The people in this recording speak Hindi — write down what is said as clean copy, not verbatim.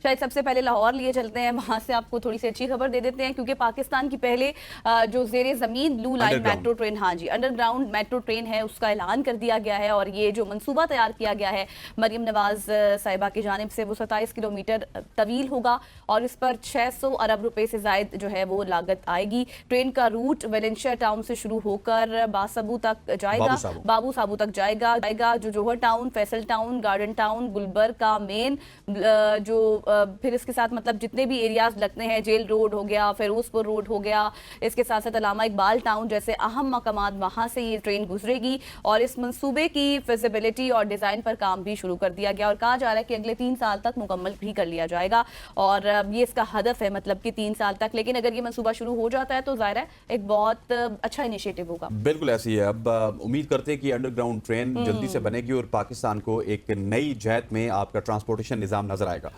शायद सबसे पहले लाहौर लिए चलते हैं, वहां से आपको थोड़ी सी अच्छी खबर दे देते हैं, क्योंकि पाकिस्तान की पहले जो जेर जमीन ब्लू लाइन मेट्रो ट्रेन, हाँ जी, अंडरग्राउंड मेट्रो ट्रेन है, उसका ऐलान कर दिया गया है। और ये जो मंसूबा तैयार किया गया है मरियम नवाज साहिबा की जानिब से, वो 27 किलोमीटर तवील होगा और इस पर 600 अरब रुपए से जायद जो है वो लागत आएगी। ट्रेन का रूट वेलेंशिया टाउन से शुरू होकर बासाबू तक जाएगा, बाबू साबू तक जाएगा जो Johar town, Faisal town, garden town, Gulberg का मेन जो फिर इसके साथ मतलब जितने भी एरियाज लगते हैं, जेल रोड हो गया, फिरोजपुर रोड हो गया, इसके साथ साथ अलामा इकबाल टाउन जैसे अहम मकामात, वहां से ये ट्रेन गुजरेगी। और इस मंसूबे की फिजिबिलिटी और डिजाइन पर काम भी शुरू कर दिया गया और कहा जा रहा है कि अगले 3 साल तक मुकम्मल भी कर लिया जाएगा। और ये इसका हदफ है, मतलब कि 3 साल तक। लेकिन अगर ये मंसूबा शुरू हो जाता है तो जाहिर है एक बहुत अच्छा इनिशिएटिव होगा। बिल्कुल ऐसी है। अब उम्मीद करते हैं कि अंडरग्राउंड ट्रेन जल्दी से बनेगी और पाकिस्तान को एक नई जहत में आपका ट्रांसपोर्टेशन निजाम नजर आएगा।